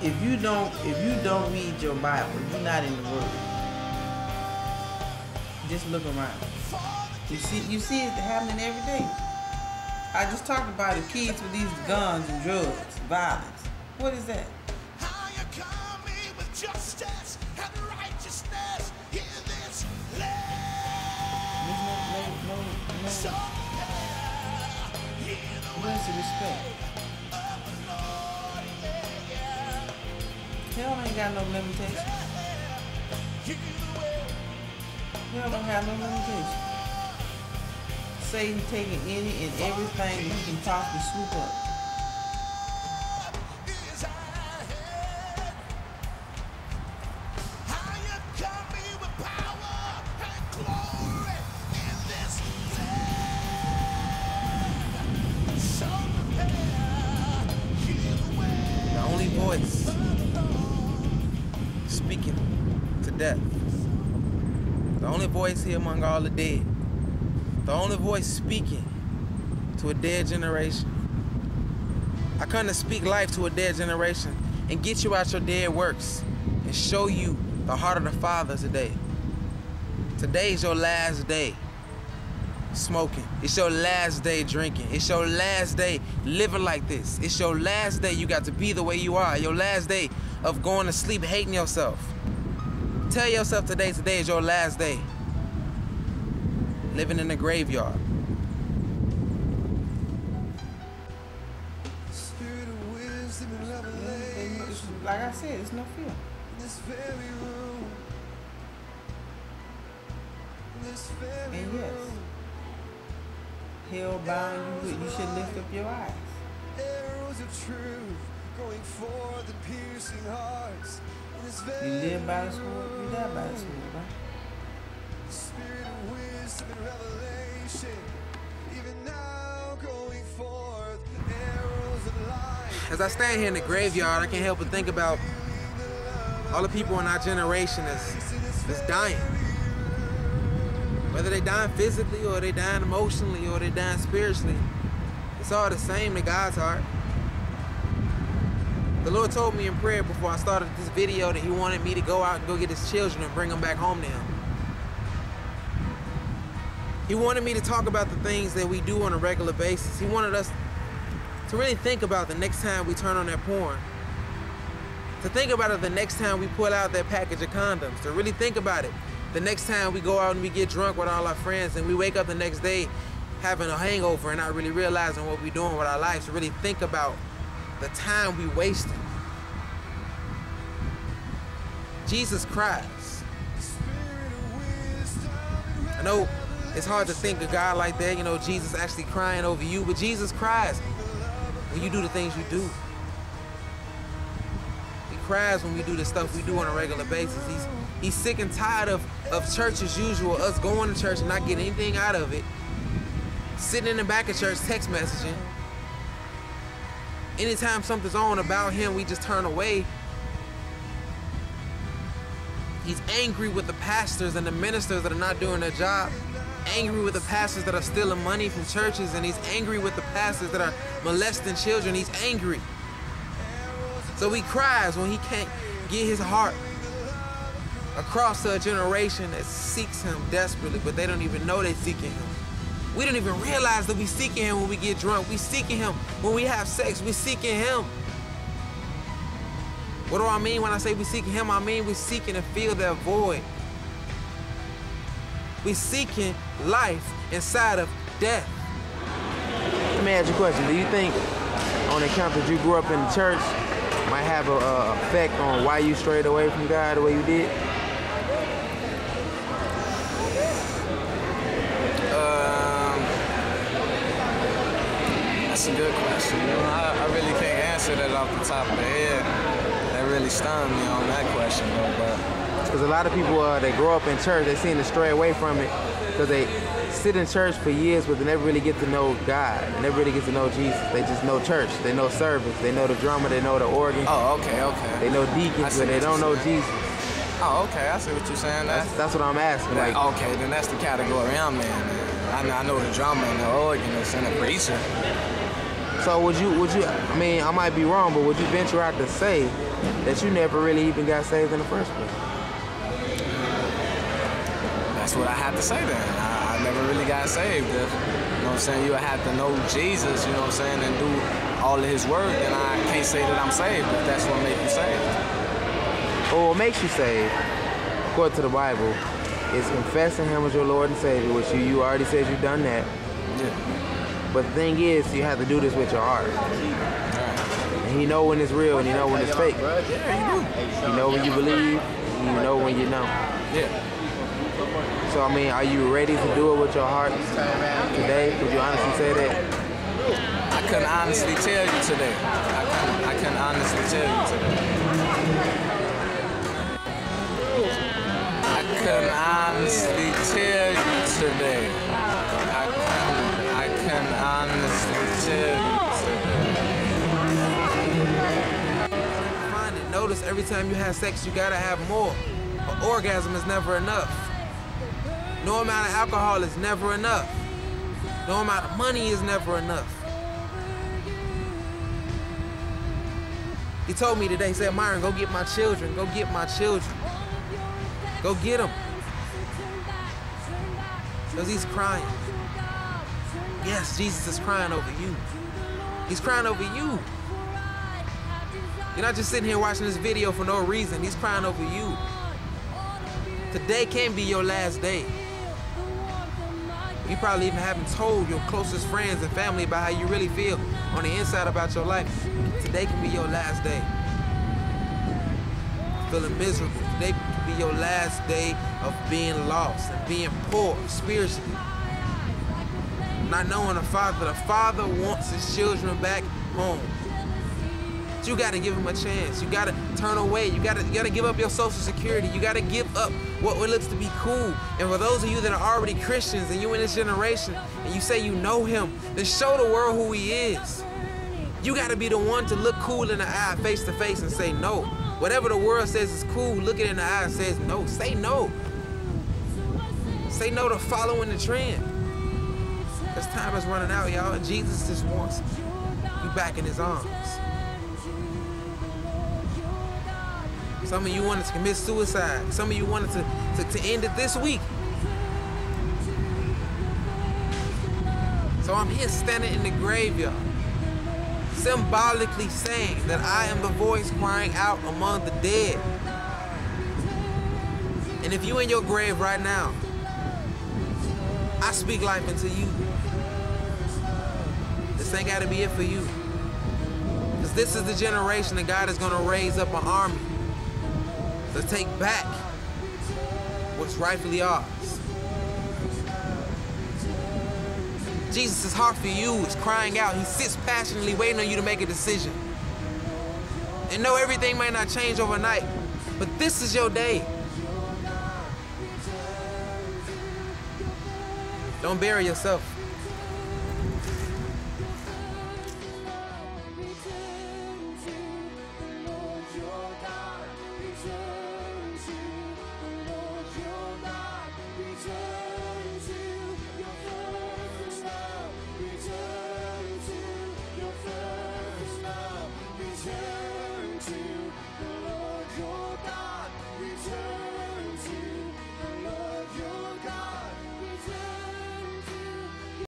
if you don't read your Bible, you're not in the Word. Just look around. You see it happening every day. I just talked about the kids with these guns and drugs, violence. What is that? Where's the respect? Hell ain't got no limitation. Hell don't have no limitation. Satan taking any and everything that he can possibly swoop up. The only voice speaking to death. The only voice here among all the dead. The only voice speaking to a dead generation. I come to speak life to a dead generation and get you out your dead works and show you the heart of the Father today. Today is your last day smoking. It's your last day drinking. It's your last day living like this. It's your last day you got to be the way you are. Your last day of going to sleep hating yourself. Tell yourself today is your last day. Living in the graveyard. Spirit of wisdom and revelation. Like I said, it's no fear. This very room. This very And yes, room. hell bound you should lift up your eyes. Arrows of truth going forth and piercing hearts. You live by the sword, you die by the sword, right? Spirit of wisdom and revelation, even now going forth, arrows of light. As I stand here in the graveyard, I can't help but think about all the people in our generation that's dying. Whether they dying physically or they dying emotionally or they dying spiritually, it's all the same to God's heart. The Lord told me in prayer before I started this video that He wanted me to go out and go get His children and bring them back home to Him. He wanted me to talk about the things that we do on a regular basis. He wanted us to really think about the next time we turn on that porn. To think about it the next time we pull out that package of condoms. To really think about it the next time we go out and we get drunk with all our friends and we wake up the next day having a hangover and not really realizing what we're doing with our lives. To really think about the time we wasted. Jesus cries. I know it's hard to think of God like that, you know, Jesus actually crying over you, but Jesus cries when you do the things you do. He cries when we do the stuff we do on a regular basis. He's sick and tired of church as usual, us going to church and not getting anything out of it. Sitting in the back of church text messaging. Anytime something's on about Him, we just turn away. He's angry with the pastors and the ministers that are not doing their job. Angry with the pastors that are stealing money from churches, and He's angry with the pastors that are molesting children. He's angry. So He cries when He can't get His heart across to a generation that seeks Him desperately, but they don't even know they're seeking Him. We don't even realize that we seeking Him when we get drunk. We seeking Him when we have sex. We seeking Him. What do I mean when I say we seeking Him? I mean we're seeking to fill that void. We're seeking life inside of death. Let me ask you a question. Do you think on account that you grew up in the church might have an effect on why you strayed away from God the way you did? That's a good question. You know, I really can't answer that off the top of the head. That really stunned me on that question, though. But because a lot of people that grow up in church, they seem to stray away from it because they sit in church for years, but they never really get to know God. They never really get to know Jesus. They just know church. They know service. They know the drummer. They know the organ. Oh, okay. They know deacons, but they don't know Jesus. Oh, okay. I see what you're saying. That's what I'm asking. Like, okay, then that's the category I'm in. I know the drummer and the organist and the preacher. So would you, I mean, I might be wrong, but would you venture out to say that you never really even got saved in the first place? That's what I have to say then. I never really got saved. If, you know what I'm saying, you have to know Jesus, you know what I'm saying, and do all of his word, then I can't say that I'm saved if that's what makes you saved. Well, what makes you saved, according to the Bible, is confessing him as your Lord and Savior, which you already said you've done that. Yeah. But the thing is, you have to do this with your heart. Right. And you know when it's real and you know when it's fake. Yeah, you do. You know when you believe and you know when you know. Yeah. So, I mean, are you ready to do it with your heart today? Could you honestly say that? I couldn't honestly tell you today. I couldn't honestly tell you today. I couldn't honestly tell you today. I couldn't honestly tell you today. Find it. Notice every time you have sex, you gotta have more. An orgasm is never enough. No amount of alcohol is never enough. No amount of money is never enough. He told me today, he said, Myron, go get my children. Go get my children. Go get them. Because he's crying. Yes, Jesus is crying over you. He's crying over you. You're not just sitting here watching this video for no reason. He's crying over you. Today can be your last day. You probably even haven't told your closest friends and family about how you really feel on the inside about your life. Today can be your last day. Feeling miserable. Today can be your last day of being lost and being poor spiritually. Not knowing the Father. The Father wants his children back home. But you gotta give him a chance. You gotta turn away. You gotta give up your social security. You gotta give up what looks to be cool. And for those of you that are already Christians and you in this generation and you say you know him, then show the world who he is. You gotta be the one to look cool in the eye, face to face, and say no. Whatever the world says is cool, look it in the eye and says no. Say no. Say no to following the trend. Because time is running out, y'all, and Jesus just wants you back in his arms. Some of you wanted to commit suicide. Some of you wanted to end it this week. So I'm here standing in the graveyard, symbolically saying that I am the voice crying out among the dead. And if you in your grave right now, I speak life into you. This ain't gotta be it for you. Because this is the generation that God is gonna raise up an army to take back what's rightfully ours. Jesus' heart for you is crying out. He sits passionately waiting on you to make a decision. And no, everything might not change overnight, but this is your day. Don't bury yourself.